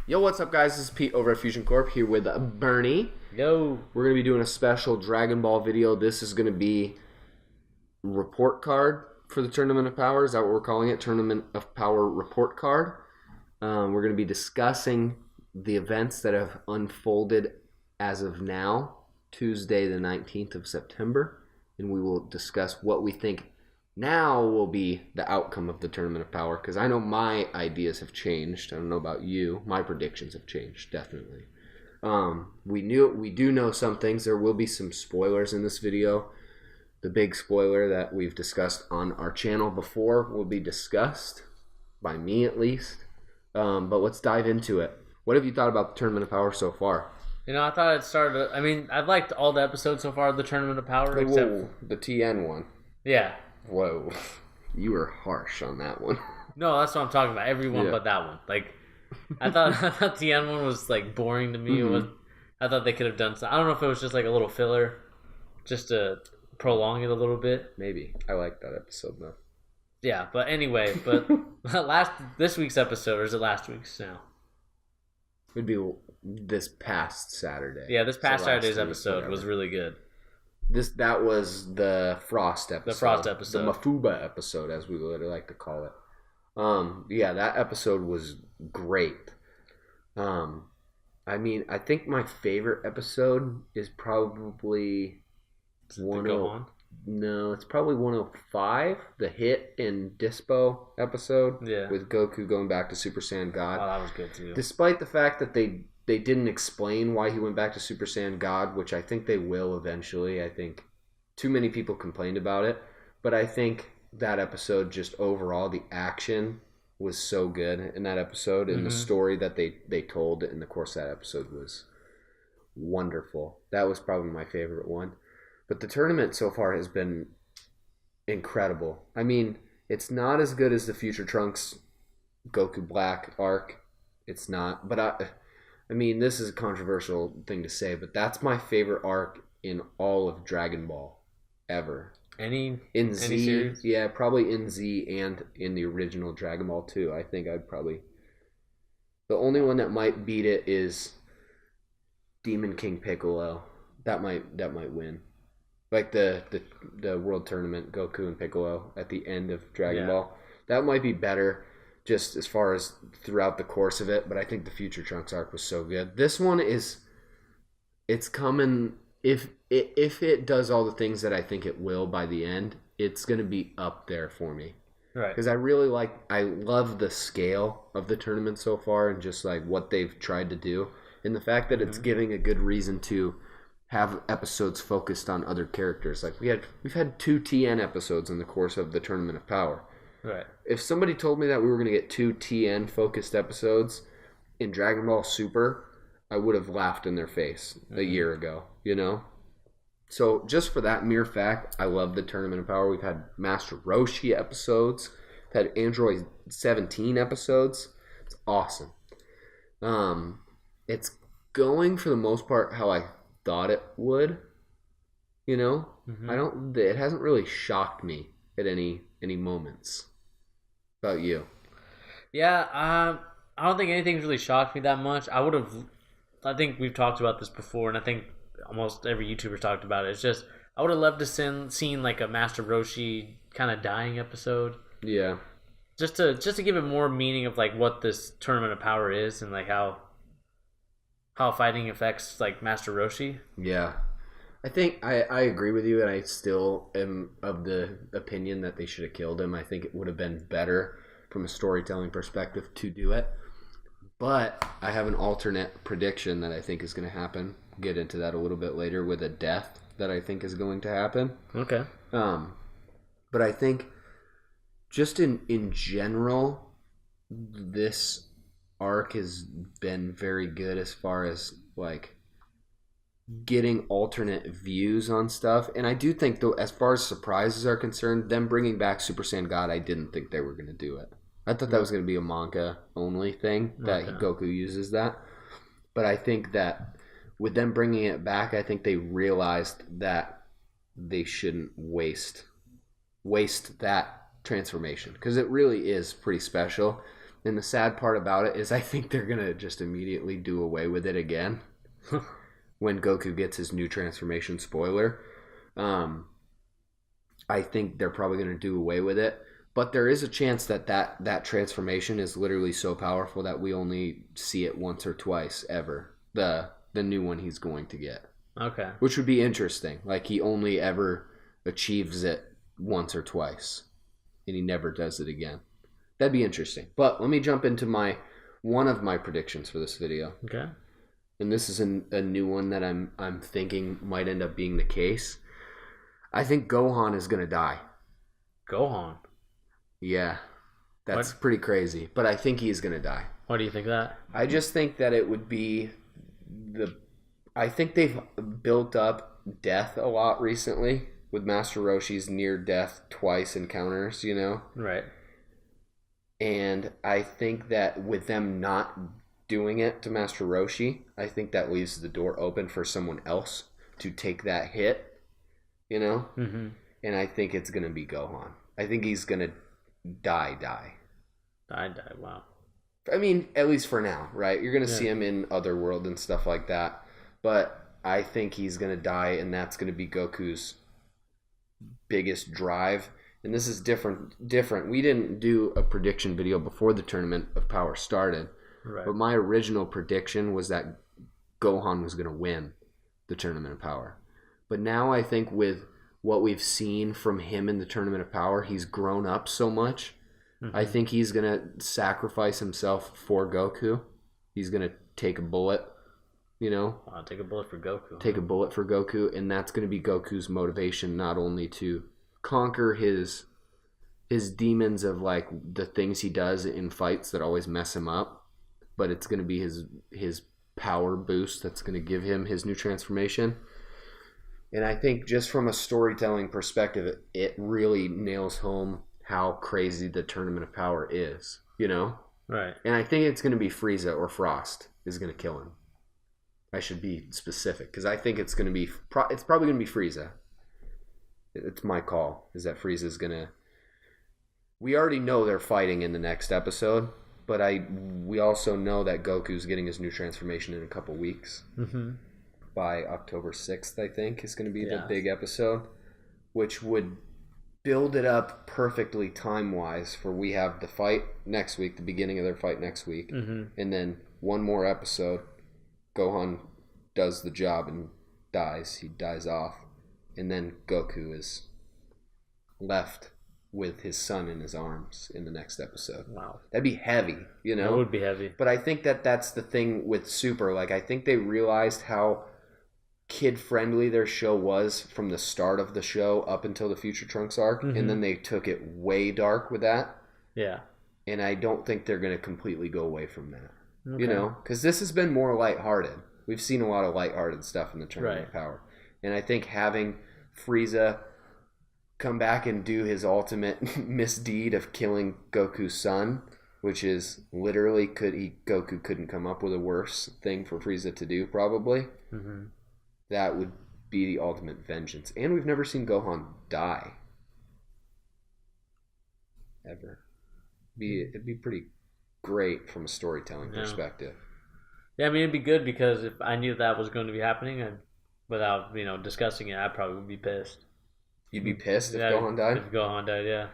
Yo, what's up, guys? This is Pete over at Fusion Corp here with Bernie. Yo. We're going to be doing a special Dragon Ball video. This is going to be report card for the Tournament of Power. Is that what we're calling it? Tournament of Power report card. We're going to be discussing the events that have unfolded as of now, Tuesday the 19th of September. And we will discuss what we think now will be the outcome of the Tournament of Power, because I know my ideas have changed. I don't know about you. My predictions have changed, definitely. We do know some things. There will be some spoilers in this video. The big spoiler that we've discussed on our channel before will be discussed, by me at least. But let's dive into it. What have you thought about the Tournament of Power so far? You know, I thought it started... I mean, I've liked all the episodes so far of the Tournament of Power, except... the TN one. Yeah. Whoa. You were harsh on that one. No, that's what I'm talking about. Everyone but that one. Like, I thought the end one was, like, boring to me. Mm-hmm. I thought they could have done something. I don't know if it was just, like, a little filler, just to prolong it a little bit. Maybe. I like that episode, though. Yeah, but anyway, this week's episode, or is it last week's now? It would be this past Saturday. Yeah, this past Saturday's episode was really good. That was the Frost episode. The Frost episode. The Mafuba episode, as we would like to call it. Yeah, that episode was great. I mean, I think my favorite episode is probably it's probably 105, the Hit and Dispo episode. Yeah. With Goku going back to Super Saiyan God. Oh, that was good too. Despite the fact that they didn't explain why he went back to Super Saiyan God, which I think they will eventually. I think too many people complained about it. But I think that episode, just overall, the action was so good in that episode. And the story that they told in the course of that episode was wonderful. That was probably my favorite one. But the tournament so far has been incredible. I mean, it's not as good as the Future Trunks Goku Black arc. It's not. But I mean, this is a controversial thing to say, but that's my favorite arc in all of Dragon Ball ever. Any series? Yeah, probably in Z and in the original Dragon Ball 2. I think I'd probably... The only one that might beat it is Demon King Piccolo. That might win. Like the World Tournament, Goku and Piccolo at the end of Dragon Ball. That might be better, just as far as throughout the course of it, but I think the Future Trunks arc was so good. This one it's coming, if it does all the things that I think it will by the end, it's going to be up there for me. Right. Because I love the scale of the tournament so far and just like what they've tried to do. And the fact that it's giving a good reason to have episodes focused on other characters. Like we've had 2 TN episodes in the course of the Tournament of Power. Right. If somebody told me that we were going to get 2 TN focused episodes in Dragon Ball Super, I would have laughed in their face a year ago, you know? So just for that mere fact, I love the Tournament of Power. We've had Master Roshi episodes. We've had Android 17 episodes. It's awesome. It's going for the most part how I thought it would, you know? It hasn't really shocked me at any moments. About you? Yeah, I don't think anything's really shocked me that much. I think we've talked about this before, and I think almost every YouTuber's talked about it. It's just, I would have loved to seen like a Master Roshi kind of dying episode. Yeah. Just to give it more meaning of like what this Tournament of Power is and like how fighting affects like Master Roshi. Yeah. I think I agree with you, and I still am of the opinion that they should have killed him. I think it would have been better from a storytelling perspective to do it. But I have an alternate prediction that I think is going to happen. We'll get into that a little bit later with a death that I think is going to happen. Okay. But I think just in general, this arc has been very good as far as like getting alternate views on stuff. And I do think, though, as far as surprises are concerned, them bringing back Super Saiyan God, I didn't think they were going to do it. I thought that was going to be a manga only thing, that Goku uses that. But I think that with them bringing it back, I think they realized that they shouldn't waste that transformation, because it really is pretty special. And the sad part about it is I think they're going to just immediately do away with it again when Goku gets his new transformation. Spoiler. I think they're probably going to do away with it. But there is a chance that transformation is literally so powerful that we only see it once or twice ever. The new one he's going to get. Okay. Which would be interesting. Like, he only ever achieves it once or twice. And he never does it again. That'd be interesting. But let me jump into one of my predictions for this video. Okay. And this is a new one that I'm thinking might end up being the case. I think Gohan is going to die. Gohan? Yeah. That's pretty crazy. But I think he's going to die. Why do you think that? I just think that it would be I think they've built up death a lot recently with Master Roshi's near-death twice encounters, you know? Right. And I think that with them not doing it to Master Roshi, I think that leaves the door open for someone else to take that hit, you know? Mm-hmm. And I think it's going to be Gohan. I think he's going to die. Wow. I mean, at least for now, right? You're going to see him in Otherworld and stuff like that. But I think he's going to die, and that's going to be Goku's biggest drive. And this is different. We didn't do a prediction video before the Tournament of Power started. Right. But my original prediction was that Gohan was going to win the Tournament of Power. But now I think with what we've seen from him in the Tournament of Power, he's grown up so much. Mm-hmm. I think he's going to sacrifice himself for Goku. He's going to take a bullet, you know? Take a bullet for Goku. Take a bullet for Goku, and that's going to be Goku's motivation, not only to conquer his demons of, like, the things he does in fights that always mess him up, but it's going to be his power boost that's going to give him his new transformation. And I think just from a storytelling perspective, it really nails home how crazy the Tournament of Power is, you know? Right. And I think it's going to be Frieza or Frost is going to kill him. I should be specific, because I think it's going to be... It's probably going to be Frieza. It's my call, is that Frieza's going to... We already know they're fighting in the next episode, but we also know that Goku's getting his new transformation in a couple weeks. Mm-hmm. By October 6th, I think, is going to be the big episode, which would build it up perfectly time-wise for we have the fight next week, the beginning of their fight next week, and then one more episode, Gohan does the job and dies. He dies off, and then Goku is left with his son in his arms in the next episode. Wow. That'd be heavy, you know? That would be heavy. But I think that's the thing with Super. Like, I think they realized how kid-friendly their show was from the start of the show up until the Future Trunks arc, and then they took it way dark with that. Yeah. And I don't think they're going to completely go away from that. Okay. You know? Because this has been more lighthearted. We've seen a lot of lighthearted stuff in the Tournament of Power. And I think having Frieza come back and do his ultimate misdeed of killing Goku's son, which is literally Goku couldn't come up with a worse thing for Frieza to do, probably. Mm-hmm. That would be the ultimate vengeance. And we've never seen Gohan die. Ever. It'd be pretty great from a storytelling perspective. Yeah, I mean, it'd be good because if I knew that was going to be happening, without, discussing it, I probably would be pissed. You'd be pissed if Gohan died? If Gohan died, yeah.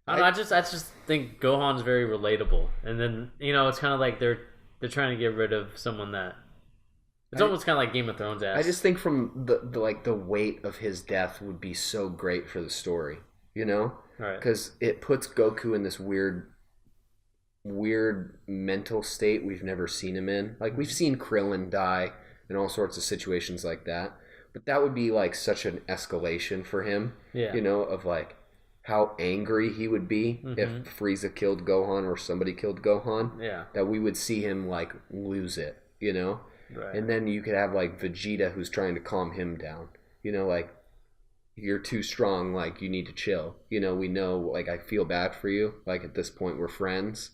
I don't know, I just think Gohan's very relatable. And then, it's kind of like they're trying to get rid of someone that... It's almost kind of like Game of Thrones ass. I just think from the weight of his death would be so great for the story, you know? Right. Because it puts Goku in this weird mental state we've never seen him in. Like, we've seen Krillin die in all sorts of situations like that. But that would be, like, such an escalation for him, of, like, how angry he would be if Frieza killed Gohan or somebody killed Gohan. Yeah. That we would see him, like, lose it, you know? Right. And then you could have, like, Vegeta who's trying to calm him down. Like, you're too strong, like, you need to chill. We know, like, I feel bad for you. Like, at this point, we're friends.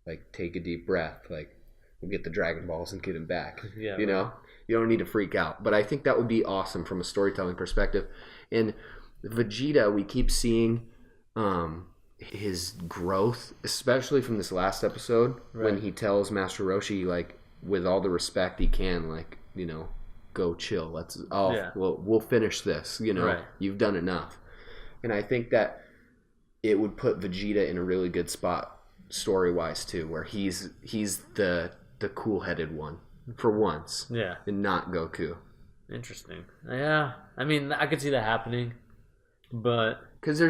Like, take a deep breath. Like, we'll get the Dragon Balls and get him back. Yeah, you know? You don't need to freak out. But I think that would be awesome from a storytelling perspective. And Vegeta, we keep seeing his growth, especially from this last episode when he tells Master Roshi, like, with all the respect he can, like, you know, go chill. We'll finish this. You know, you've done enough. And I think that it would put Vegeta in a really good spot story wise too, where he's the cool headed one for once, and not Goku. Interesting. Yeah, I mean, I could see that happening, but because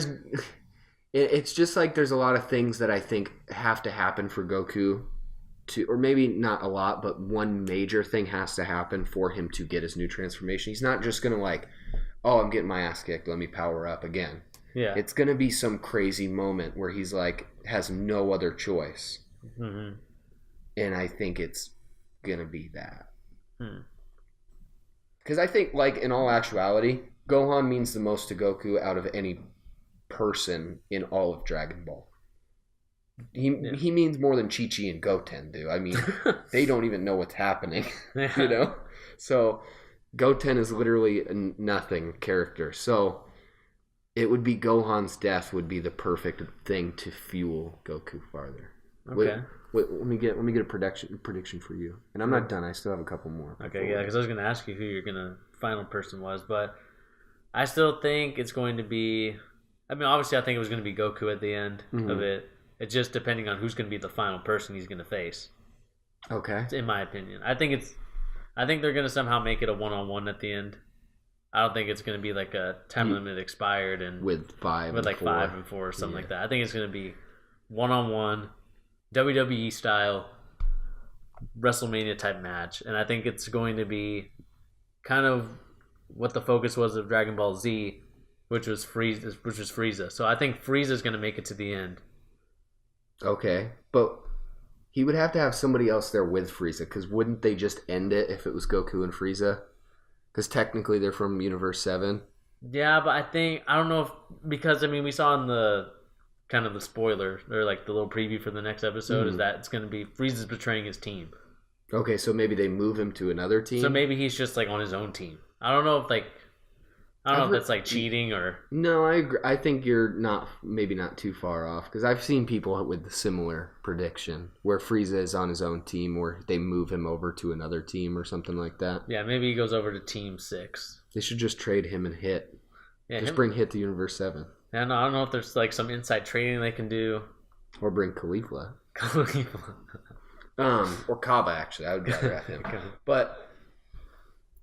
it's just like there's a lot of things that I think have to happen for Goku to, or maybe not a lot, but one major thing has to happen for him to get his new transformation. He's not just gonna like, oh, I'm getting my ass kicked, let me power up again. Yeah, it's gonna be some crazy moment where he's like has no other choice, and I think it's gonna be that. Because I think, like, in all actuality, Gohan means the most to Goku out of any person in all of Dragon Ball. He means more than Chi-Chi and Goten do. I mean, they don't even know what's happening, you know? So Goten is literally a nothing character. So it would be Gohan's death would be the perfect thing to fuel Goku farther. Okay. Let me get a prediction for you, and I'm not done. I still have a couple more. Okay, yeah, because I was going to ask you who your final person was, but I still think it's going to be. I mean, obviously, I think it was going to be Goku at the end of it. It's just depending on who's going to be the final person he's going to face. Okay. In my opinion, I think they're going to somehow make it a 1-on-1 at the end. I don't think it's going to be like a time limit expired and with 5 and 4 or something like that. I think it's going to be 1-on-1, WWE style, WrestleMania type match, and I think it's going to be kind of what the focus was of Dragon Ball Z, which was Frieza. So I think Frieza's going to make it to the end. Okay, but he would have to have somebody else there with Frieza, because wouldn't they just end it if it was Goku and Frieza? Because technically they're from Universe 7. Yeah, but I don't know if, because, I mean, we saw in the kind of the spoiler, or like the little preview for the next episode, is that it's going to be Frieza's betraying his team. Okay, so maybe they move him to another team? So maybe he's just like on his own team. I don't know if that's like cheating or... No, I agree. I think you're not too far off, because I've seen people with a similar prediction where Frieza is on his own team, or they move him over to another team or something like that. Yeah, maybe he goes over to Team 6. They should just trade him and Hit. Yeah, just bring Hit to Universe 7. I don't know if there's like some inside trading they can do. Or bring Caulifla. Or Kaba, actually. I would rather have him. But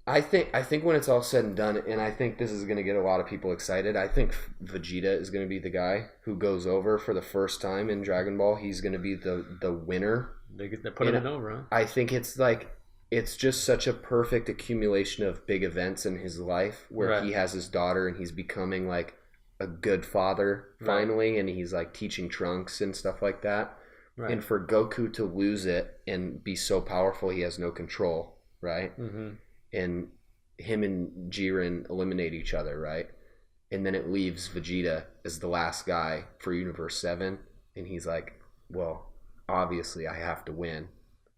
I think when it's all said and done, and I think this is going to get a lot of people excited, I think Vegeta is going to be the guy who goes over for the first time in Dragon Ball. He's going to be the winner. They put him over, huh? I think it's just such a perfect accumulation of big events in his life where he has his daughter and he's becoming like a good father finally, and he's like teaching Trunks and stuff like that. Right. And for Goku to lose it and be so powerful he has no control, right? And him and Jiren eliminate each other, right? And then it leaves Vegeta as the last guy for Universe 7, and he's like, well, obviously I have to win.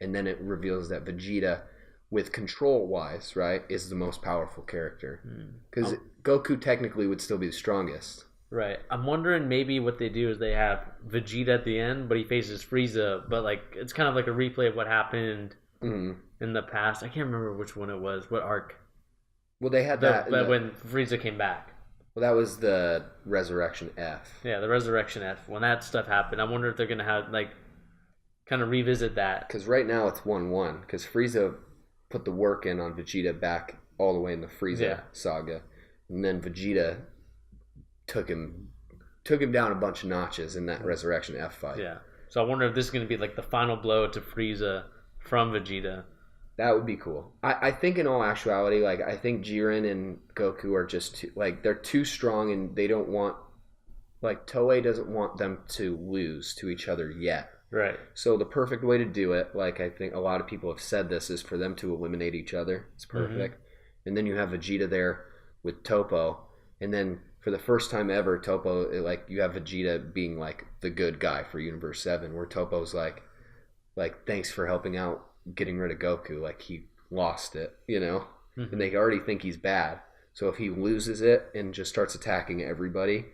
And then it reveals that Vegeta, with control-wise, right, is the most powerful character. Because Goku technically would still be the strongest. Right. I'm wondering maybe what they do is they have Vegeta at the end, but he faces Frieza, but like it's kind of like a replay of what happened in the past. I can't remember which one it was, what arc. Well, they had when Frieza came back. Well, that was the Resurrection F. Yeah, the Resurrection F. When that stuff happened, I wonder if they're going to have like kind of revisit that. Because right now it's 1-1, because Frieza put the work in on Vegeta back all the way in the Frieza saga, and then Vegeta took him down a bunch of notches in that Resurrection F fight. Yeah. So I wonder if this is going to be like the final blow to Frieza from Vegeta. That would be cool. I think in all actuality, like I think Jiren and Goku are just they're too strong, and they don't want, like, Toei doesn't want them to lose to each other yet. Right. So the perfect way to do it, like I think a lot of people have said this, is for them to eliminate each other. It's perfect. And then you have Vegeta there with Toppo, and then for the first time ever, Toppo, like, you have Vegeta being like the good guy for Universe 7, where Toppo's like thanks for helping out getting rid of Goku, like he lost it, you know? And they already think he's bad. So if he loses it and just starts attacking everybody,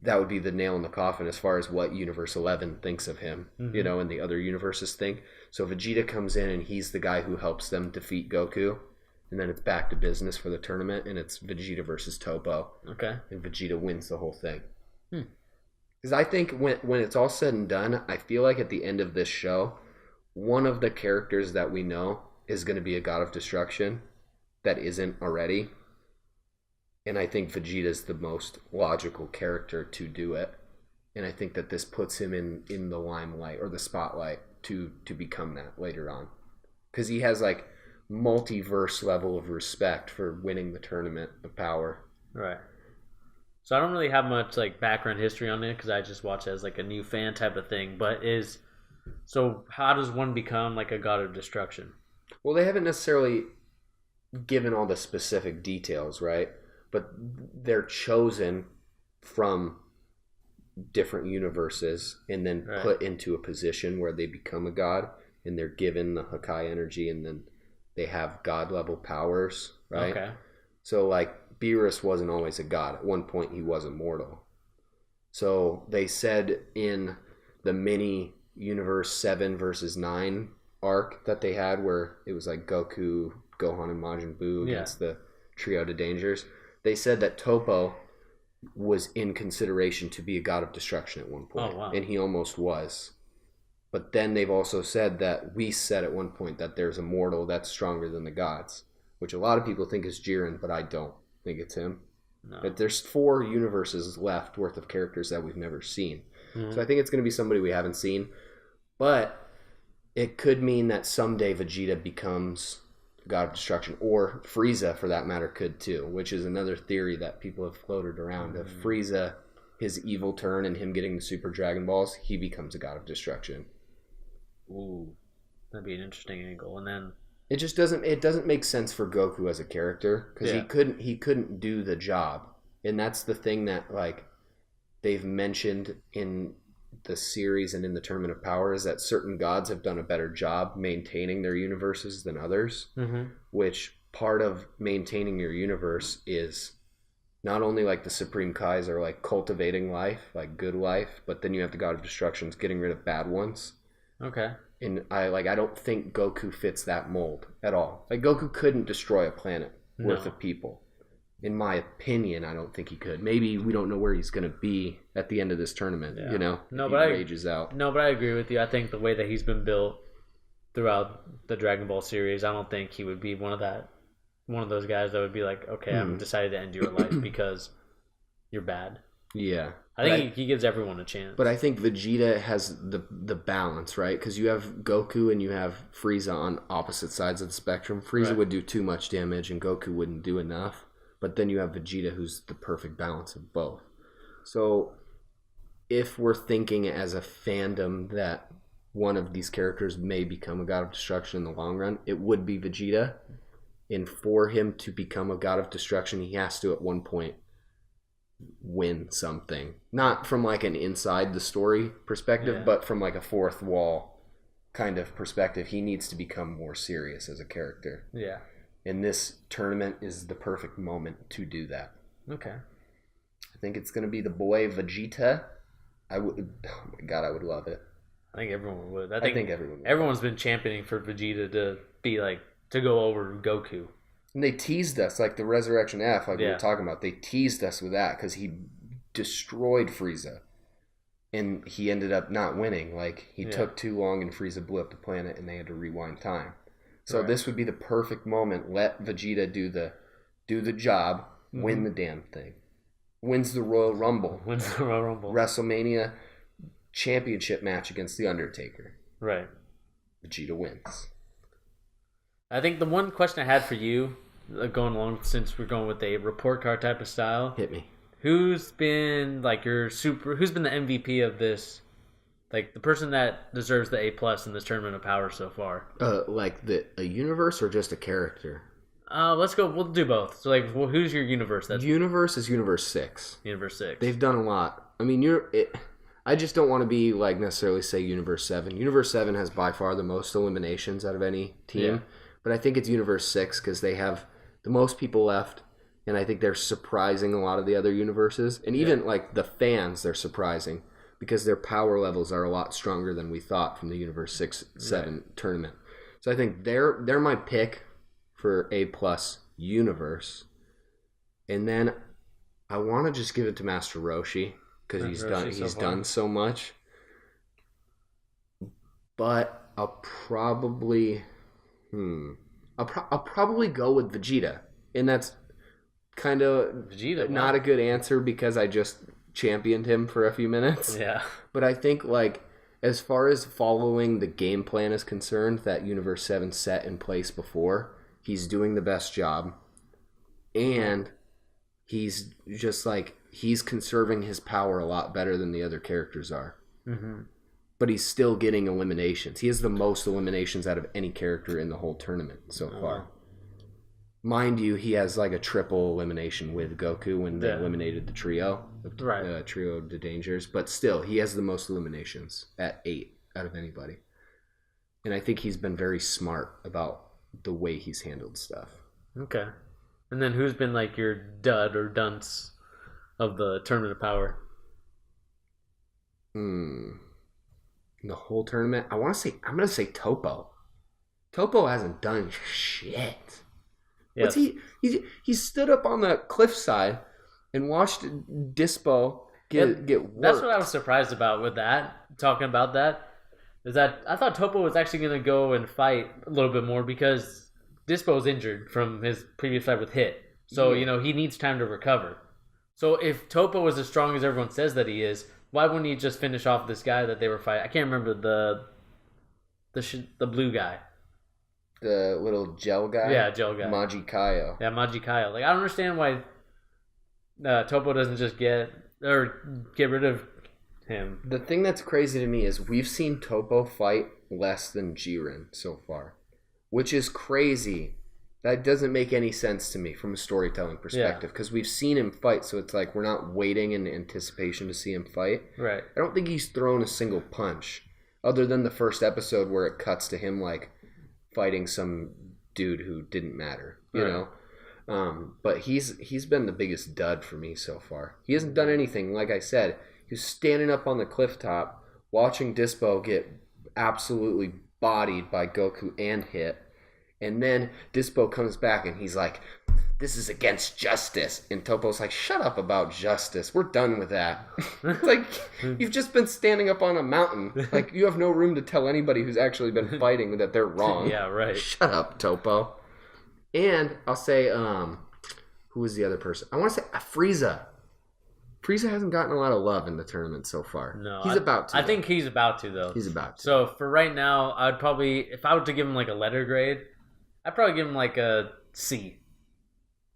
that would be the nail in the coffin as far as what Universe 11 thinks of him, you know, and the other universes think. So Vegeta comes in and he's the guy who helps them defeat Goku. And then it's back to business for the tournament, and it's Vegeta versus Topo. Okay. And Vegeta wins the whole thing. Because I think when it's all said and done, I feel like at the end of this show, one of the characters that we know is going to be a god of destruction that isn't already. And I think Vegeta's the most logical character to do it. And I think that this puts him in the limelight or the spotlight to become that later on. Because he has like multiverse level of respect for winning the tournament of power. Right. So I don't really have much like background history on it because I just watch it as like a new fan type of thing. But so how does one become like a god of destruction? Well, they haven't necessarily given all the specific details, right? But they're chosen from different universes and then put into a position where they become a god, and they're given the Hakai energy, and then they have god level powers, right? Okay. So like Beerus wasn't always a god. At one point he was immortal. So they said in the mini Universe 7 versus 9 arc that they had, where it was like Goku, Gohan, and Majin Buu against the Trio de Dangers, they said that Topo was in consideration to be a god of destruction at one point. Oh, wow. And he almost was. But then they've also said that we said at one point that there's a mortal that's stronger than the gods, which a lot of people think is Jiren, but I don't think it's him. No. But there's 4 universes left worth of characters that we've never seen. So I think it's going to be somebody we haven't seen. But it could mean that someday Vegeta becomes god of destruction, or Frieza for that matter could too, which is another theory that people have floated around. Of Frieza, his evil turn and him getting the Super Dragon Balls, he becomes a god of destruction. Ooh, that'd be an interesting angle. And then it just doesn't make sense for Goku as a character, because he couldn't do the job. And that's the thing that like they've mentioned in the series and in the Tournament of Power, is that certain gods have done a better job maintaining their universes than others. Which part of maintaining your universe is not only like the Supreme Kais are like cultivating life, like good life, but then you have the God of Destructions getting rid of bad ones. Okay. And I don't think Goku fits that mold at all. Like Goku couldn't destroy a planet worth of people. In my opinion, I don't think he could. Maybe we don't know where he's going to be at the end of this tournament, you know? No, if but he rages out. No, but I agree with you. I think the way that he's been built throughout the Dragon Ball series, I don't think he would be one of those guys that would be like, okay, I'm decided to end your life because you're bad. Yeah. I think he gives everyone a chance. But I think Vegeta has the balance, right? Because you have Goku and you have Frieza on opposite sides of the spectrum. Frieza would do too much damage and Goku wouldn't do enough. But then you have Vegeta, who's the perfect balance of both. So if we're thinking as a fandom that one of these characters may become a god of destruction in the long run, it would be Vegeta. And for him to become a god of destruction, he has to at one point win something. Not from like an inside the story perspective, but from like a fourth wall kind of perspective. He needs to become more serious as a character. Yeah. And this tournament is the perfect moment to do that. Okay. I think it's going to be the boy Vegeta. Oh my god, I would love it. I think everyone would. I think everyone would. Everyone's been championing for Vegeta to be like, to go over Goku. And they teased us, like the Resurrection F, like we were talking about. They teased us with that because he destroyed Frieza. And he ended up not winning. Like, he took too long and Frieza blew up the planet and they had to rewind time. So this would be the perfect moment. Let Vegeta do the job, win the damn thing. Wins the Royal Rumble. WrestleMania championship match against The Undertaker. Right. Vegeta wins. I think the one question I had for you, going along since we're going with a report card type of style. Hit me. Who's been like who's been the MVP of this? Like the person that deserves the A+ in this Tournament of Power so far. Like a universe or just a character? Let's go. We'll do both. So like, who's your universe? Universe is Universe 6. Universe 6. They've done a lot. I mean, I just don't want to be like necessarily say Universe 7. Universe 7 has by far the most eliminations out of any team. Yeah. But I think it's Universe 6 because they have the most people left. and I think they're surprising a lot of the other universes. And even like the fans, they're surprising because their power levels are a lot stronger than we thought from the Universe 6-7 tournament. So I think they're my pick for A+ universe. And then I want to just give it to Master Roshi because he's done so much. But I'll probably go with Vegeta, and that's kind of not a good answer because I just championed him for a few minutes. Yeah. But I think like as far as following the game plan is concerned that Universe 7 set in place before, he's doing the best job, and he's just like he's conserving his power a lot better than the other characters are. Mm-hmm. But he's still getting eliminations. He has the most eliminations out of any character in the whole tournament so far. Mind you, he has like a triple elimination with Goku when they eliminated the trio. Trio de Dangers. But still, he has the most eliminations at 8 out of anybody. And I think he's been very smart about the way he's handled stuff. Okay. And then who's been like your dud or dunce of the Tournament of Power? The whole tournament, I'm gonna say Topo. Topo hasn't done shit. Yes. He stood up on the cliffside and watched Dispo get worked. That's what I was surprised about with that. Talking about that is that I thought Topo was actually gonna go and fight a little bit more because Dispo's injured from his previous fight with Hit, so he needs time to recover. So if Topo was as strong as everyone says that he is, why wouldn't he just finish off this guy that they were fighting? I can't remember the blue guy. The little gel guy? Yeah, gel guy. Majikayo. Yeah, Majikayo. Like, I don't understand why Topo doesn't just get rid of him. The thing that's crazy to me is we've seen Topo fight less than Jiren so far, which is crazy. That doesn't make any sense to me from a storytelling perspective because we've seen him fight, so it's like we're not waiting in anticipation to see him fight. Right. I don't think he's thrown a single punch other than the first episode where it cuts to him like fighting some dude who didn't matter, you know? But he's been the biggest dud for me so far. He hasn't done anything. Like I said, he was standing up on the cliff top watching Dispo get absolutely bodied by Goku and Hit. And then Dispo comes back and he's like, this is against justice. And Topo's like, shut up about justice. We're done with that. It's like, you've just been standing up on a mountain. Like, you have no room to tell anybody who's actually been fighting that they're wrong. Yeah, right. Shut up, Topo. And I'll say, who was the other person? I want to say Frieza. Frieza hasn't gotten a lot of love in the tournament so far. No, he's about to. I think he's about to, though. He's about to. So for right now, I'd probably, if I were to give him like a letter grade, I'd probably give him like a C.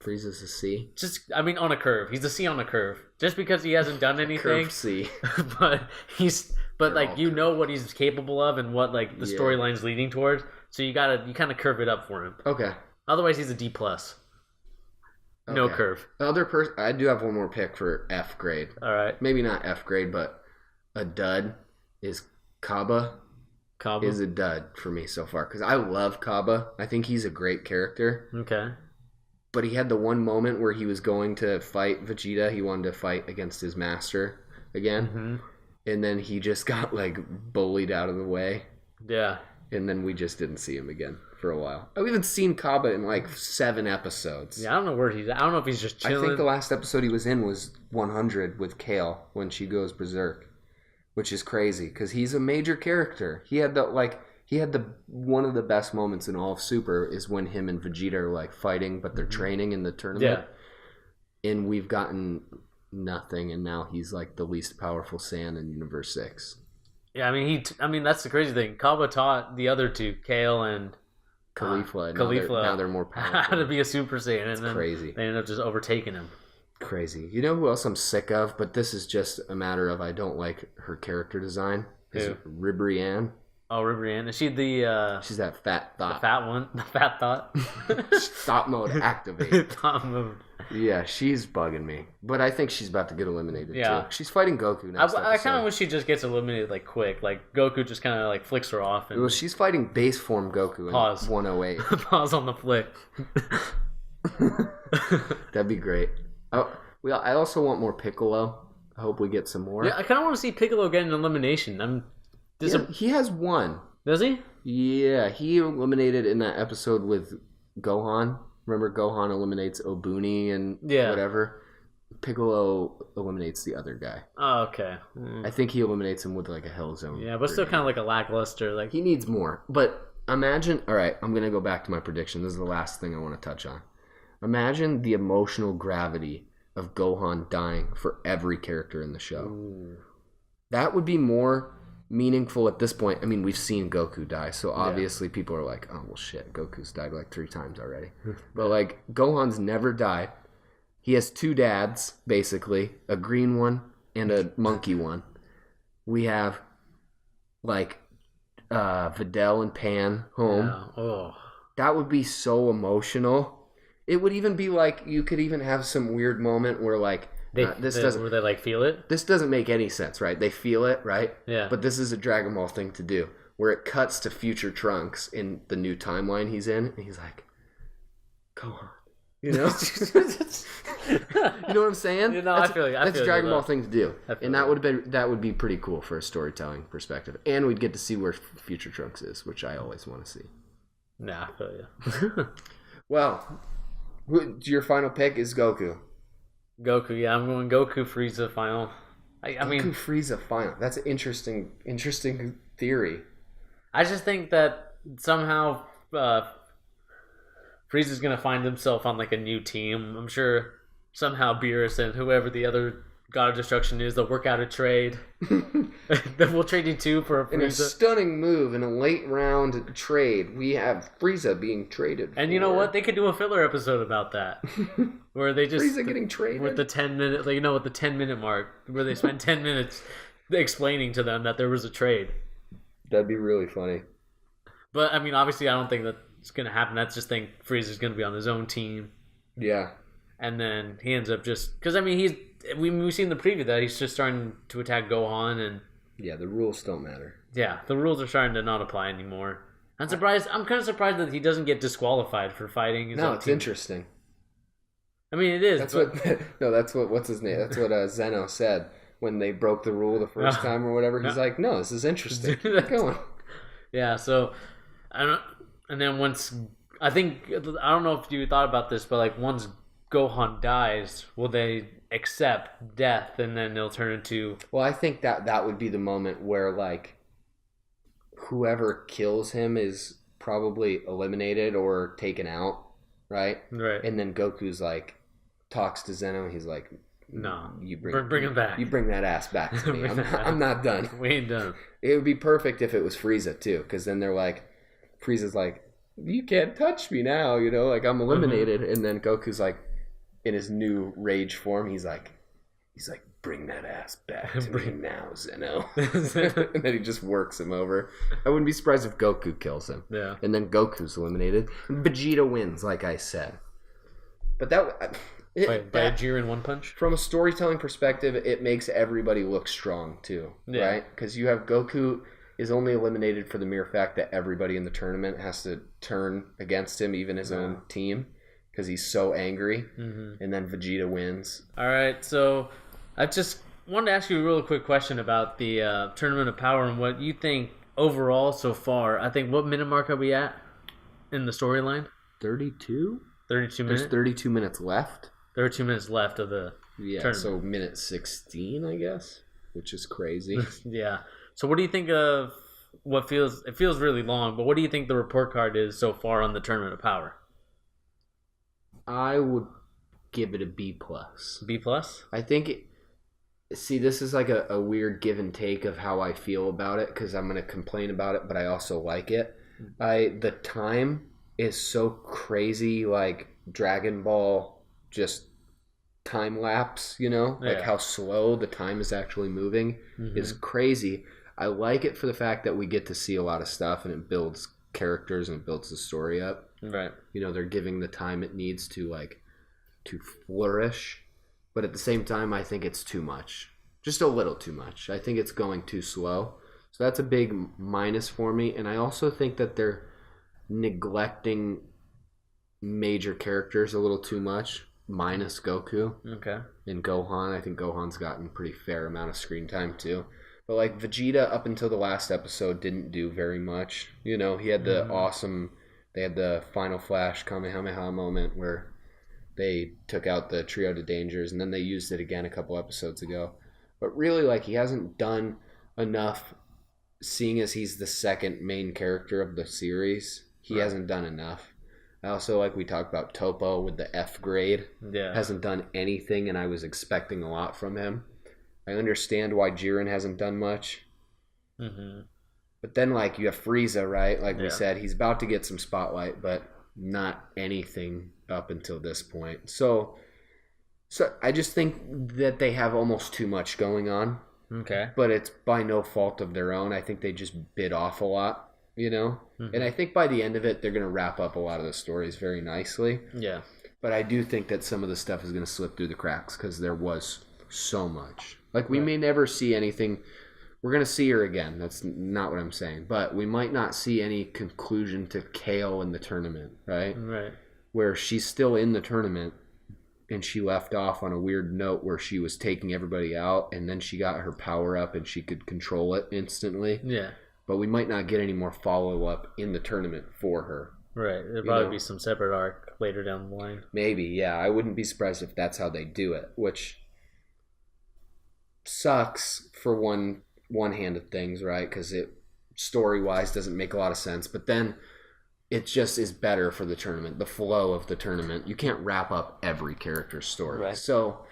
Frieza's a C? Just, I mean, on a curve. He's a C on a curve. Just because he hasn't done anything. Curve C. But like, you know what he's capable of and what like the storyline's leading towards. So you kind of curve it up for him. Okay. Otherwise, he's a D+. No curve. The other person, I do have one more pick for F grade. All right. Maybe not F grade, but a dud is Kaba. Kaba is a dud for me so far because I love Kaba. I think he's a great character. Okay. But he had the one moment where he was going to fight Vegeta. He wanted to fight against his master again. Mm-hmm. And then he just got like bullied out of the way. Yeah. And then we just didn't see him again for a while. I've even seen Kaba in like 7 episodes. Yeah, I don't know where he's at. I don't know if he's just chilling. I think the last episode he was in was 100 with Kale when she goes berserk. Which is crazy because he's a major character. He had one of the best moments in all of Super is when him and Vegeta are like fighting, but they're training in the tournament. Yeah. And we've gotten nothing, and now he's like the least powerful Saiyan in Universe 6. Yeah, I mean that's the crazy thing. Kaba taught the other two, Kale and Khalifa. Now they're more powerful. How to be a Super Saiyan. It's crazy. They ended up just overtaking him. Crazy. You know who else I'm sick of? But this is just a matter of I don't like her character design. Is Ribrianne. Oh, Ribrianne. Is she the... She's that fat thought. The fat one? The fat thought? Thought mode activate. Thought mode. Yeah, she's bugging me. But I think she's about to get eliminated, too. She's fighting Goku next episode. I kind of wish she just gets eliminated, like, quick. Like, Goku just kind of, like, flicks her off. And... Well, she's fighting base form Goku in 108. Pause on the flick. That'd be great. I also want more Piccolo. I hope we get some more. Yeah, I kind of want to see Piccolo get an elimination. He has one. Does he? Yeah, he eliminated in that episode with Gohan. Remember, Gohan eliminates Obuni and whatever. Piccolo eliminates the other guy. Oh, okay. I think he eliminates him with like a Hell Zone. Yeah, but still kind of like a lackluster. Like he needs more. But imagine. All right, I'm gonna go back to my prediction. This is the last thing I want to touch on. Imagine the emotional gravity of Gohan dying for every character in the show. Ooh. That would be more meaningful at this point. I mean, we've seen Goku die, so obviously people are like, oh, well, shit, Goku's died like 3 times already. But, like, Gohan's never died. He has 2 dads, basically, a green one and a monkey one. We have, like, Videl and Pan home. Yeah. Oh. That would be so emotional. It would even be like, you could even have some weird moment where, like, where they like feel it. This doesn't make any sense, right? They feel it, right? Yeah. But this is a Dragon Ball thing to do, where it cuts to future Trunks in the new timeline he's in, and he's like, "Come on," you know. You know what I'm saying? You know, I feel you. That's a Dragon Ball thing to do, and that would be pretty cool for a storytelling perspective, and we'd get to see where future Trunks is, which I always want to see. Nah, I feel you. Well, your final pick is Goku. Goku, yeah, I'm going Goku Frieza final. I mean, Goku Frieza final. That's an interesting theory. I just think that somehow Frieza's gonna find himself on like a new team. I'm sure somehow Beerus and whoever the other God of Destruction is, they'll work out a trade. Then we'll trade you 2 for a Frieza. In a stunning move in a late round trade, we have Frieza being traded. And you know what? They could do a filler episode about that, where they just Frieza getting traded with the 10-minute, like, with the 10-minute mark, where they spend 10 minutes explaining to them that there was a trade. That'd be really funny. But I mean, obviously, I don't think that's gonna happen. I just think Frieza's gonna be on his own team. Yeah. And then he ends up just because we've seen the preview that he's just starting to attack Gohan and the rules don't matter. Yeah, the rules are starting to not apply anymore. I'm kind of surprised that he doesn't get disqualified for fighting his own team. Interesting. I mean, it is. That's what's his name? That's what Zeno said when they broke the rule the first time or whatever. He's like, no, this is interesting. Keep going. Yeah. So I don't. And then once I don't know if you thought about this, but like once Gohan dies, will they accept death and then they'll turn into... Well, I think that would be the moment where like whoever kills him is probably eliminated or taken out, right? Right. And then Goku's like talks to Zeno and he's like, no, you bring him back. You bring that ass back to me. I'm not done. We ain't done. It would be perfect if it was Frieza too, because then they're like, Frieza's like, you can't touch me now, like I'm eliminated. And then Goku's like, in his new rage form, he's like, bring that ass back to me now, Zeno. And then he just works him over. I wouldn't be surprised if Goku kills him. Yeah. And then Goku's eliminated. And Vegeta wins, like I said. But by a Jiren one punch? From a storytelling perspective, it makes everybody look strong too, right? Because you have Goku is only eliminated for the mere fact that everybody in the tournament has to turn against him, even his own team. Because he's so angry, and then Vegeta wins. All right, so I just wanted to ask you a real quick question about the Tournament of Power and what you think overall so far. I think, what minute mark are we at in the storyline? 32? 32 minutes? There's 32 minutes left. 32 minutes left of the tournament. So minute 16, I guess, which is crazy. Yeah. So what do you think of it feels really long, but what do you think the report card is so far on the Tournament of Power? I would give it a B+. B+? I think this is like a weird give and take of how I feel about it, because I'm going to complain about it, but I also like it. The time is so crazy, like Dragon Ball, just time lapse, like how slow the time is actually moving is crazy. I like it for the fact that we get to see a lot of stuff and it builds characters and it builds the story up. Right. They're giving the time it needs to flourish. But at the same time, I think it's too much. Just a little too much. I think it's going too slow. So that's a big minus for me. And I also think that they're neglecting major characters a little too much, minus Goku Okay. and Gohan. I think Gohan's gotten a pretty fair amount of screen time too. But like Vegeta, up until the last episode, didn't do very much. You know, he had the awesome. They had the Final Flash Kamehameha moment where they took out the Trio de Dangers, and then they used it again a couple episodes ago. But really, like, he hasn't done enough, seeing as he's the second main character of the series. He hasn't done enough. I also, like we talked about, Topo with the F grade. Yeah. Hasn't done anything, and I was expecting a lot from him. I understand why Jiren hasn't done much. Mm-hmm. But then, like, you have Frieza, right? Like we said, he's about to get some spotlight, but not anything up until this point. So I just think that they have almost too much going on. Okay. But it's by no fault of their own. I think they just bit off a lot, you know? Mm-hmm. And I think by the end of it, they're going to wrap up a lot of the stories very nicely. Yeah. But I do think that some of the stuff is going to slip through the cracks because there was so much. Like, we may never see anything. We're going to see her again. That's not what I'm saying. But we might not see any conclusion to Kale in the tournament, right? Right. Where she's still in the tournament and she left off on a weird note where she was taking everybody out and then she got her power up and she could control it instantly. Yeah. But we might not get any more follow-up in the tournament for her. Right. There'll probably be some separate arc later down the line. Maybe, yeah. I wouldn't be surprised if that's how they do it, which sucks for one hand of things, right? Because it story-wise doesn't make a lot of sense. But then it just is better for the tournament, the flow of the tournament. You can't wrap up every character's story. Right. So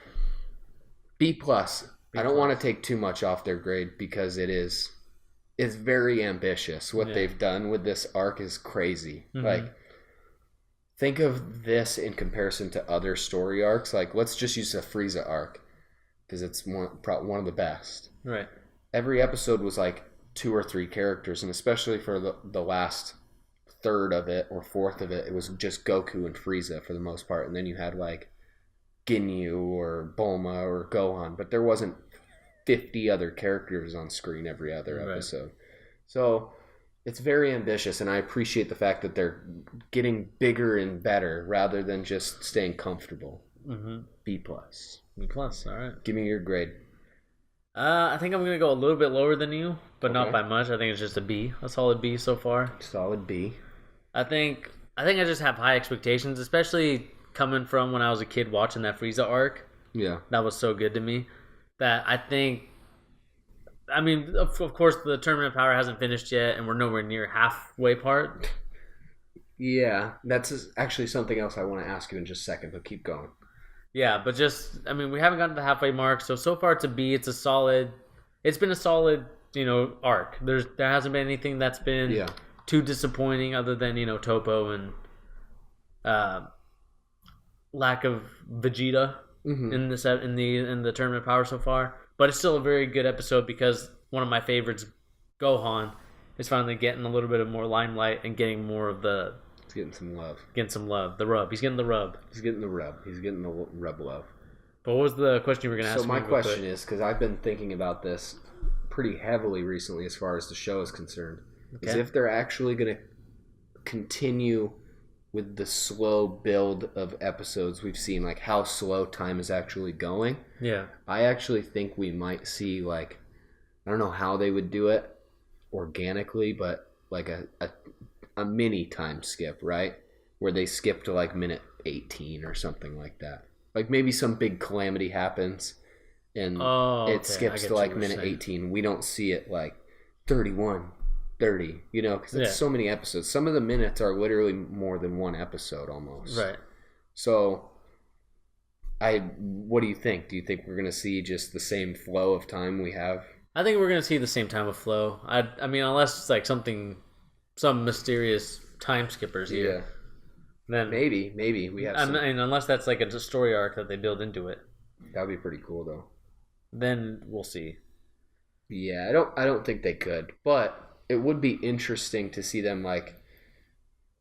B+. I don't want to take too much off their grade because it's very ambitious. What they've done with this arc is crazy. Mm-hmm. Like, think of this in comparison to other story arcs. Like, let's just use the Frieza arc because it's one of the best. Right. Every episode was like 2 or 3 characters, and especially for the last third of it or fourth of it, it was just Goku and Frieza for the most part. And then you had like Ginyu or Bulma or Gohan, but there wasn't 50 other characters on screen every other episode. So it's very ambitious, and I appreciate the fact that they're getting bigger and better rather than just staying comfortable. Mm-hmm. B+. B+, all right. Give me your grade. I think I'm going to go a little bit lower than you, but not by much. I think it's just a B. A solid B so far. Solid B. I think I just have high expectations, especially coming from when I was a kid watching that Frieza arc. Yeah. That was so good to me that I think, I mean, of course, the Tournament of Power hasn't finished yet, and we're nowhere near halfway part. Yeah, that's actually something else I want to ask you in just a second, but keep going. Yeah, but just, I mean, we haven't gotten to the halfway mark, so far it's a B. It's been a solid, arc. There hasn't been anything that's been too disappointing other than, Topo and lack of Vegeta in the Tournament of Power so far. But it's still a very good episode because one of my favorites, Gohan, is finally getting a little bit of more limelight and getting more of the... He's getting some love. The rub. He's getting the rub. He's getting the rub. He's getting the rub love. But what was the question you were going to ask me? So my question is, because I've been thinking about this pretty heavily recently as far as the show is concerned, is if they're actually going to continue with the slow build of episodes we've seen, like how slow time is actually going. Yeah. I actually think we might see, like, I don't know how they would do it organically, but like a mini time skip, right? Where they skip to like minute 18 or something like that. Like maybe some big calamity happens and it skips to like minute 18. We don't see it like 31, 30, because it's so many episodes. Some of the minutes are literally more than one episode almost. Right. So what do you think? Do you think we're going to see just the same flow of time we have? I think we're going to see the same time of flow. I mean, unless it's like some mysterious time skippers here. Yeah. Then maybe we have. I mean, unless that's like a story arc that they build into it. That would be pretty cool, though. Then we'll see. Yeah, I don't think they could, but it would be interesting to see them like,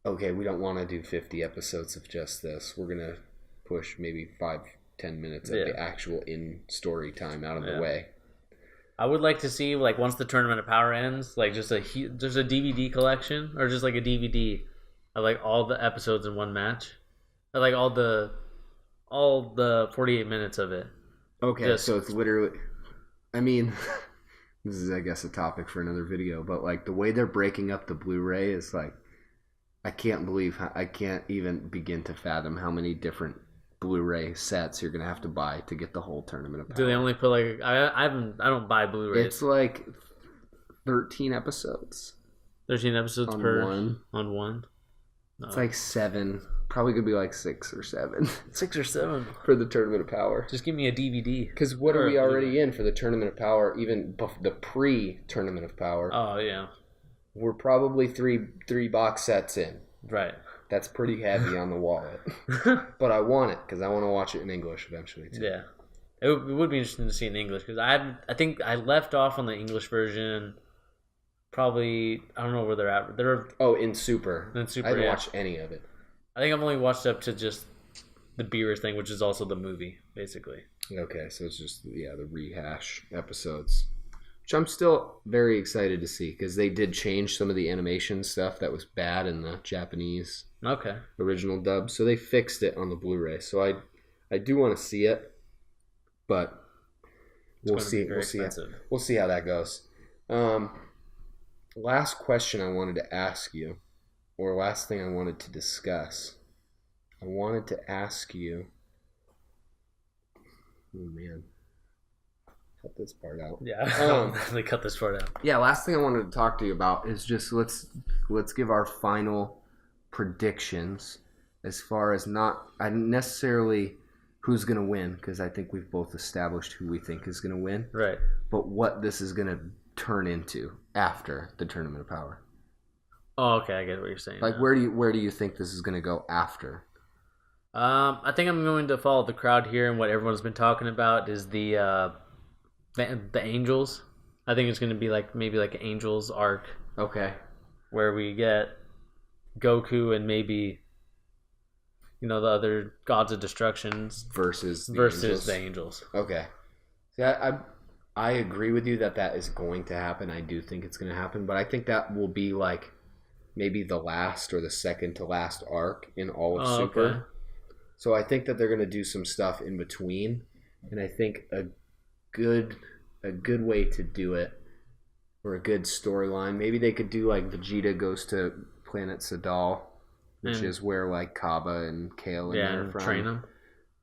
okay, we don't want to do 50 episodes of just this. We're gonna push maybe 5-10 minutes of the actual in-story time out of the way. I would like to see, like, once the Tournament of Power ends, like just a DVD collection or just like a DVD of like all the episodes in one match. I like all the 48 minutes of it. Okay, so it's literally. I mean, this is I guess a topic for another video, but like the way they're breaking up the Blu-ray is like, I can't even begin to fathom how many different Blu-ray sets you're gonna have to buy to get the whole Tournament of Power. Do they only put like I don't buy Blu-rays. It's like 13 episodes. 13 episodes on per one. On one. It's like 7. Probably gonna be like 6 or 7. 6 or 7 for the Tournament of Power. Just give me a DVD. Because what are we already in for the Tournament of Power? Even the pre-Tournament of Power. Oh yeah. We're probably three box sets in. Right. That's pretty heavy on the wallet. But I want it because I want to watch it in English eventually too. Yeah. It would be interesting to see in English because I think I left off on the English version. Probably I don't know where they're at. In Super. I haven't watched any of it. I think I've only watched up to just the Beerus thing, which is also the movie, basically. Okay, so it's just the rehash episodes, which I'm still very excited to see because they did change some of the animation stuff that was bad in the Japanese original dub, so they fixed it on the Blu-ray. So I do want to see it, but we'll see. We'll see how that goes. Last question I wanted to ask you. Or last thing I wanted to discuss. I wanted to ask you. Oh man, cut this part out. Yeah, I'll definitely cut this part out. Yeah, last thing I wanted to talk to you about is just let's give our final predictions as far as not necessarily who's gonna win because I think we've both established who we think is gonna win. Right. But what this is gonna turn into after the Tournament of Power. Oh, okay, I get what you're saying. Like, where do you think this is going to go after? I think I'm going to follow the crowd here, and what everyone's been talking about is the Angels. I think it's going to be like maybe like an Angels arc. Okay. Where we get Goku and maybe the other gods of destruction versus the Angels. Okay. See, I agree with you that is going to happen. I do think it's going to happen, but I think that will be like maybe the last or the second to last arc in all of Super. Okay. So I think that they're going to do some stuff in between, and I think a good way to do it, or a good storyline, maybe they could do like Vegeta goes to Planet Sadal, which is where like Kaba and Kale and they're from. Train him.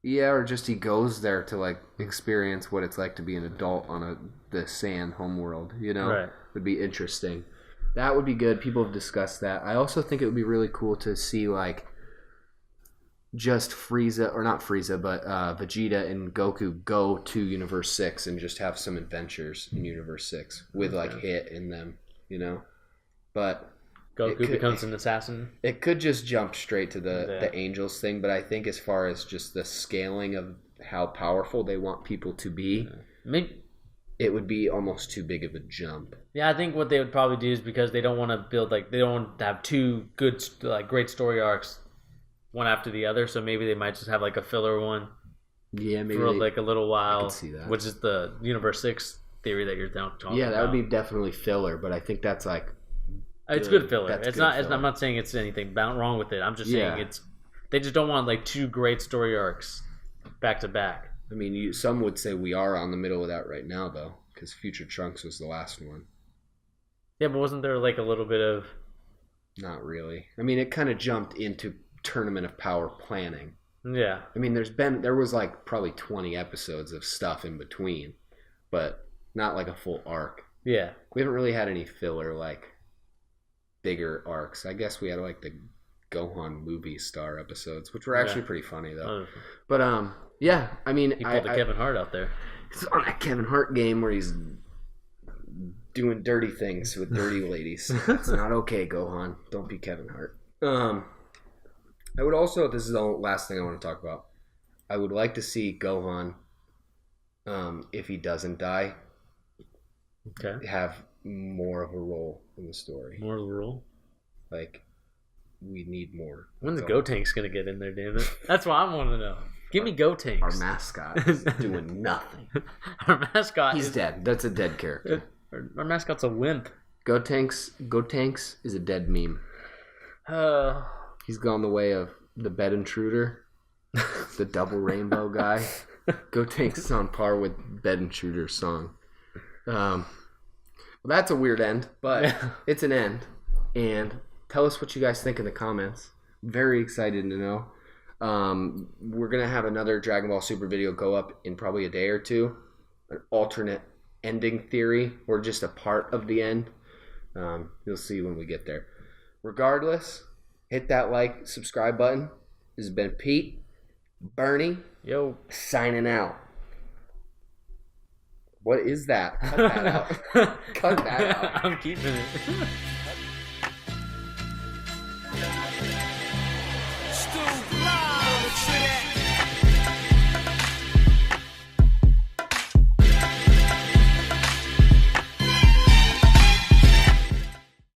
Yeah, or just he goes there to like experience what it's like to be an adult on the Saiyan homeworld. Right. Would be interesting. That would be good. People have discussed that. I also think it would be really cool to see like just Frieza, or not Frieza, but Vegeta and Goku go to Universe 6 and just have some adventures in Universe 6 with like Hit in them, But Goku becomes an assassin. It could just jump straight to the Angels thing, but I think as far as just the scaling of how powerful they want people to be, it would be almost too big of a jump. Yeah, I think what they would probably do is because they don't want to build they don't want to have two good great story arcs one after the other, so maybe they might just have like a filler one. Yeah, maybe for like a little while. I can see that. Which is the Universe 6 theory that you're talking about. Yeah, that would be definitely filler, but I think that's like it's good filler. I'm not saying it's anything wrong with it. I'm just saying they just don't want like two great story arcs back to back. I mean, some would say we are on the middle of that right now, though, because Future Trunks was the last one. Yeah, but wasn't there like a little bit of... Not really. I mean, it kind of jumped into Tournament of Power planning. Yeah. I mean, there was like probably 20 episodes of stuff in between, but not like a full arc. Yeah. We haven't really had any filler, like, bigger arcs. I guess we had like the Gohan movie star episodes, which were actually pretty funny, though. But, yeah, I mean... He pulled Kevin Hart out there. It's on that Kevin Hart game where he's doing dirty things with dirty ladies. It's not okay, Gohan. Don't be Kevin Hart. I would also, this is the last thing I want to talk about, I would like to see Gohan, if he doesn't die, have more of a role in the story. More of a role? Like, we need more. When's Gotenks going to get in there, damn it? That's what I want to know. Give me Gotenks. Our mascot is doing nothing. Our mascot He's dead. That's a dead character. Our mascot's a wimp. Gotenks is a dead meme. He's gone the way of the bed intruder, the double rainbow guy. Gotenk's on par with bed intruder's song. Well, that's a weird end, but it's an end. And tell us what you guys think in the comments. Very excited to know. We're going to have another Dragon Ball Super video go up in probably a day or two. An alternate ending theory or just a part of the end. You'll see when we get there. Regardless, hit that like, subscribe button. This has been Pete, Bernie, signing out. What is that? Cut that out. Cut that out. I'm keeping it.